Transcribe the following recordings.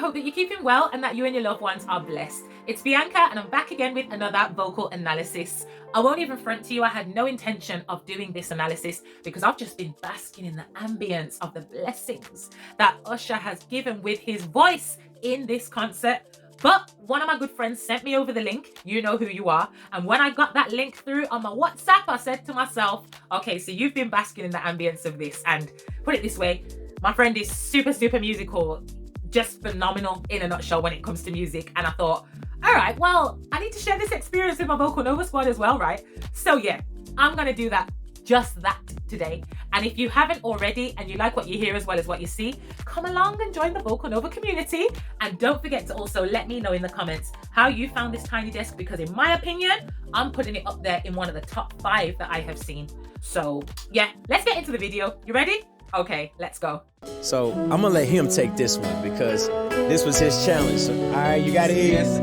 hope that you're keeping well and that you and your loved ones are blessed. It's Bianca and I'm back again with another vocal analysis. I won't even front to you, I had no intention of doing this analysis because I've just been basking in the ambience of the blessings that Usher has given with his voice in this concert. But one of my good friends sent me over the link, you know who you are, and when I got that link through on my WhatsApp, I said to myself, okay, so you've been basking in the ambience of this, and put it this way, my friend is super musical, just phenomenal in a nutshell when it comes to music, and I thought, all right, well, I need to share this experience with my Vocal Nova squad as well, right? So yeah, I'm gonna do that, just that today. And if you haven't already and you like what you hear as well as what you see, come along and join the Vocal Nova community. And don't forget to also let me know in the comments how you found this tiny desk, because in my opinion, I'm putting it up there in one of the top 5 that I have seen. So yeah, let's get into the video. You ready? Okay, let's go. So I'm gonna let him take this one because this was his challenge. So, all right, you got it. Yes.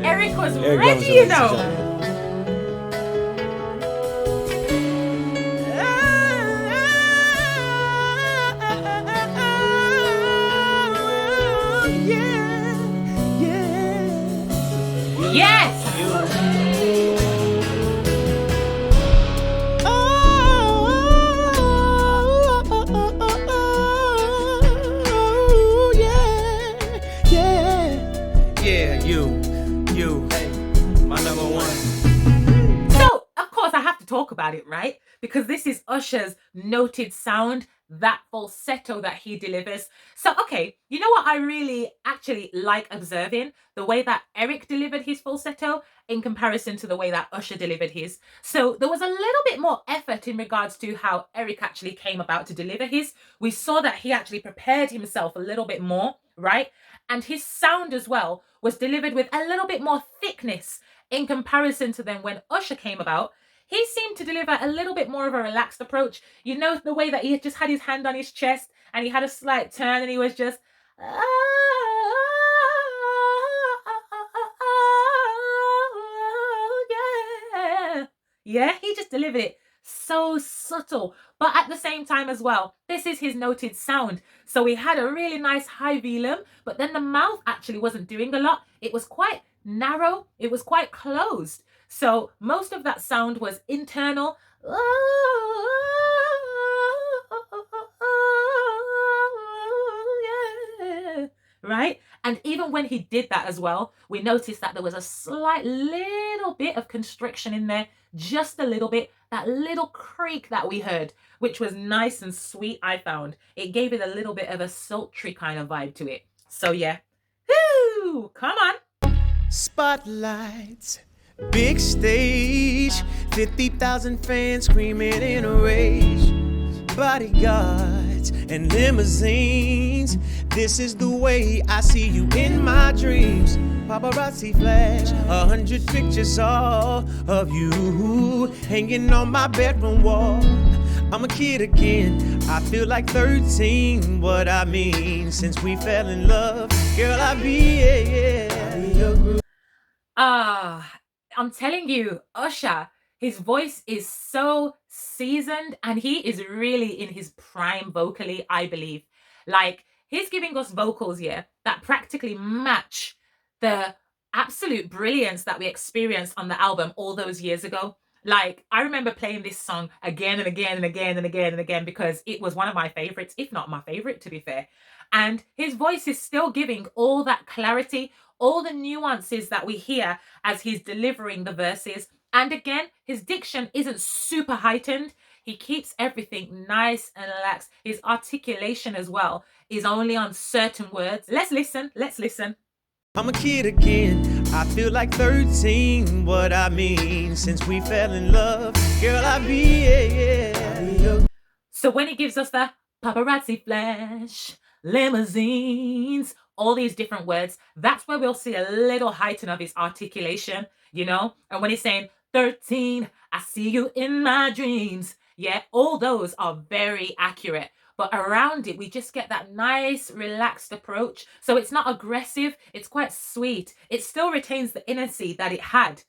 Eric was ready, you know. Yes! My number one. So, of course, I have to talk about it, right? Because this is Usher's noted sound, that falsetto that he delivers. So, okay, you know what I really actually like observing? The way that Eric delivered his falsetto in comparison to the way that Usher delivered his. So there was a little bit more effort in regards to how Eric actually came about to deliver his. We saw that he actually prepared himself a little bit more, right? And his sound as well was delivered with a little bit more thickness in comparison to then when Usher came about. He seemed to deliver a little bit more of a relaxed approach. You know, the way that he just had his hand on his chest and he had a slight turn and he was just, yeah, he just delivered it so subtle, but at the same time as well, this is his noted sound. So he had a really nice high velum, but then the mouth actually wasn't doing a lot. It was quite narrow, it was quite closed. So most of that sound was internal. Right? And even when he did that as well, we noticed that there was a slight little bit of constriction in there, just a little bit, that little creak that we heard, which was nice and sweet, I found. It gave it a little bit of a sultry kind of vibe to it. So yeah, whoo, come on. Spotlights, big stage, 50,000 fans screaming in a rage. Bodyguards and limousines, this is the way I see you in my dreams. Paparazzi flash 100 pictures all of you hanging on my bedroom wall. I'm a kid again, I feel like 13. What I mean, since we fell in love, girl, I be your group. I'm telling you, Usher, his voice is so seasoned and he is really in his prime vocally, I believe. Like, he's giving us vocals here that practically match the absolute brilliance that we experienced on the album all those years ago. Like, I remember playing this song again and again and again and again and again because it was one of my favorites, if not my favorite, to be fair. And his voice is still giving all that clarity, all the nuances that we hear as he's delivering the verses. And again, his diction isn't super heightened. He keeps everything nice and relaxed. His articulation as well is only on certain words. Let's listen. I'm a kid again, I feel like 13. What I mean, since we fell in love, girl, I be So when he gives us the paparazzi flash, limousines, all these different words, that's where we'll see a little heighten of his articulation, you know? And when he's saying 13, I see you in my dreams. Yeah, all those are very accurate. But around it, we just get that nice, relaxed approach. So it's not aggressive. It's quite sweet. It still retains the innocency that it had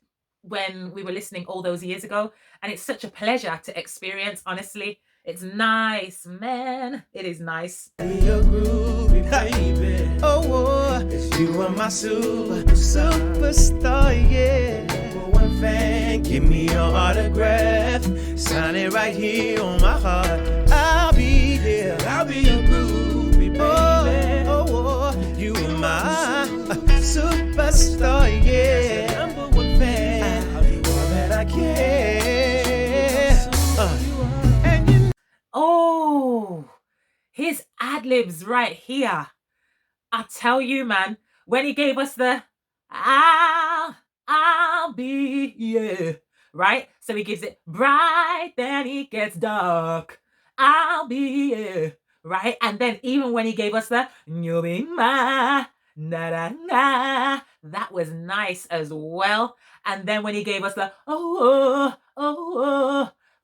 when we were listening all those years ago. And it's such a pleasure to experience, honestly. It's nice, man. It is nice. You're groovy, baby. Oh, are my superstar, yeah. Number one fan, give me your autograph. Sign it right here on my heart. I'll be there, I'll be your groovy, baby. Oh, you are my superstar, yeah. Number one fan, I'll be all that I care. And you Oh, his ad-libs right here. I tell you, man, when he gave us the I'll be, yeah, right? So he gives it bright, then it gets dark. I'll be, yeah, right? And then even when he gave us the you'll be my, na na na, that was nice as well. And then when he gave us the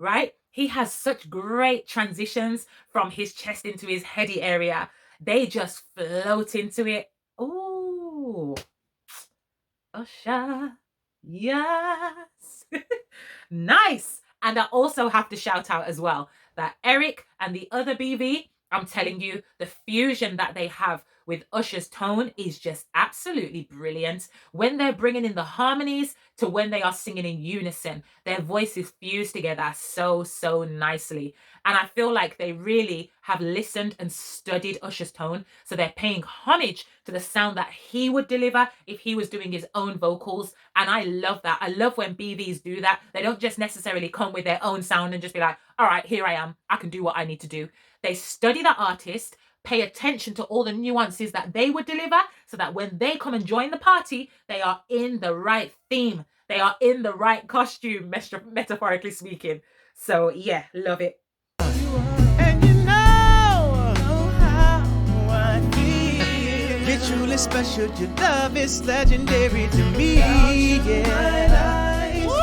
right? He has such great transitions from his chest into his heady area. They just float into it. Ooh, Usher. Yes. Nice. And I also have to shout out as well that Eric and the other BV, I'm telling you, the fusion that they have with Usher's tone is just absolutely brilliant. When they're bringing in the harmonies to when they are singing in unison, their voices fuse together so, so nicely. And I feel like they really have listened and studied Usher's tone. So they're paying homage to the sound that he would deliver if he was doing his own vocals. And I love that. I love when BVs do that. They don't just necessarily come with their own sound and just be like, all right, here I am. I can do what I need to do. They study the artist, pay attention to all the nuances that they would deliver so that when they come and join the party, they are in the right theme. They are in the right costume, metaphorically speaking. So yeah, love it. and you know how I feel. You're truly special. Your love is legendary to me. Yeah. Woo!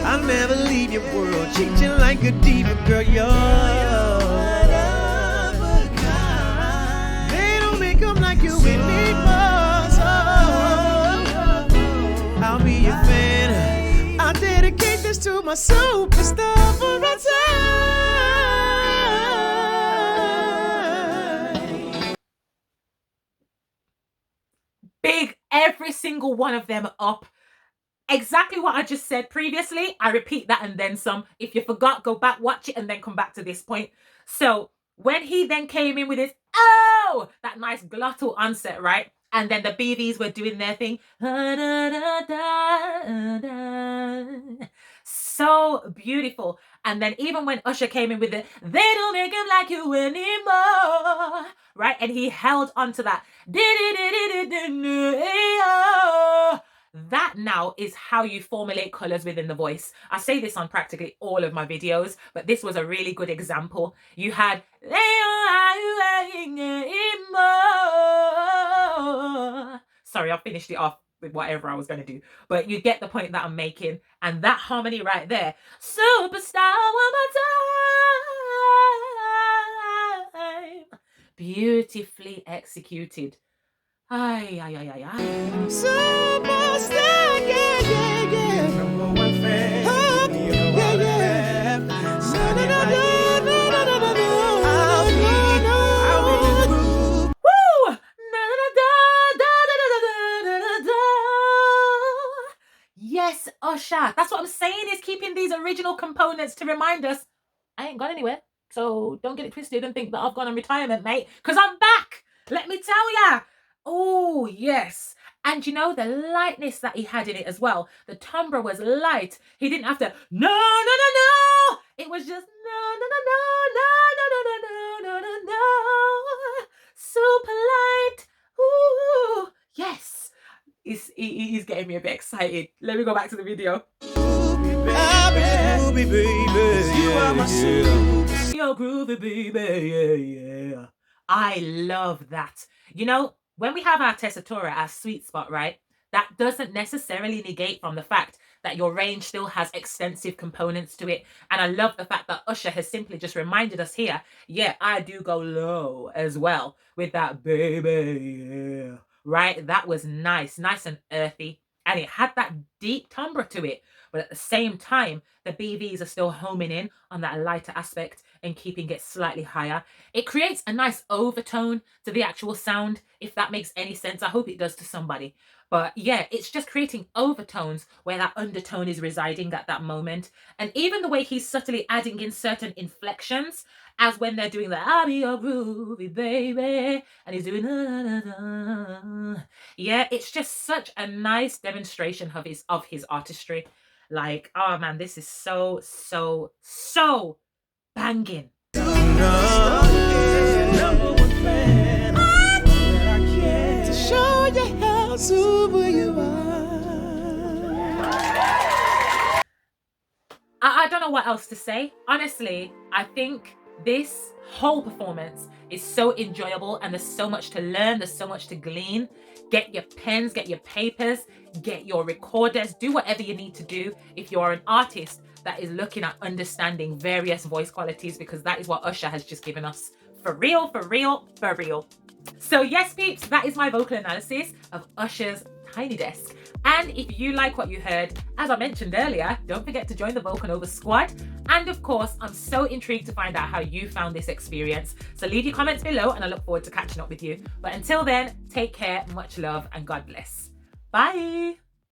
I'll never leave your world. Treat you like a diva, girl. You're they don't make them like you anymore. So I'll be your fan. I'll dedicate this to my superstar for a time. Big every single one of them up. Exactly what I just said previously. I repeat that and then some. If you forgot, go back, watch it, and then come back to this point. So when he then came in with his, that nice glottal onset, right? And then the BVs were doing their thing. So beautiful. And then even when Usher came in with it, they don't make him like you anymore, right? And he held onto that. That now is how you formulate colors within the voice. I say this on practically all of my videos, but this was a really good example. You had sorry, I finished it off with whatever I was going to do, but you get the point that I'm making. And that harmony right there, superstar one more time, beautifully executed. Ay, ay, ay, ay, ay. Superstar, yeah, yeah, yeah. Number one fan. Oh, yeah, yeah. Sign it right here. Woo! Yes, Usher. That's what I'm saying, is keeping these original components to remind us I ain't gone anywhere. So don't get it twisted and think that I've gone on retirement, mate, because I'm back. Let me tell ya. Oh, yes. And you know, the lightness that he had in it as well. The timbre was light. He didn't have to, no, no, no, no. It was just, no, no, no, no, no, no, no, no, no, no, no. Super light. Ooh, yes. He's getting me a bit excited. Let me go back to the video. Groovy baby, you are my super. Yo, groovy baby, yeah, yeah. I love that. You know, when we have our tessitura, our sweet spot, right? That doesn't necessarily negate from the fact that your range still has extensive components to it. And I love the fact that Usher has simply just reminded us here, yeah, I do go low as well with that baby, yeah. Right? That was nice and earthy. And it had that deep timbre to it. but at the same time, the BVs are still homing in on that lighter aspect and keeping it slightly higher. It creates a nice overtone to the actual sound, if that makes any sense. I hope it does to somebody. But yeah, it's just creating overtones where that undertone is residing at that moment. And even the way he's subtly adding in certain inflections, as when they're doing the I'll be your groovy baby, and he's doing yeah, it's just such a nice demonstration of his artistry. Like, oh man, this is so banging. Show you how super you are. I don't know what else to say. Honestly, I think this whole performance is so enjoyable and there's so much to learn, there's so much to glean. Get your pens, get your papers, get your recorders, do whatever you need to do if you're an artist that is looking at understanding various voice qualities, because that is what Usher has just given us. For real, for real, for real. So yes, peeps, that is my vocal analysis of Usher's Tiny Desk. And if you like what you heard, as I mentioned earlier, don't forget to join the Vocal Nova squad. And of course, I'm so intrigued to find out how you found this experience. So leave your comments below and I look forward to catching up with you. But until then, take care, much love, and God bless. Bye.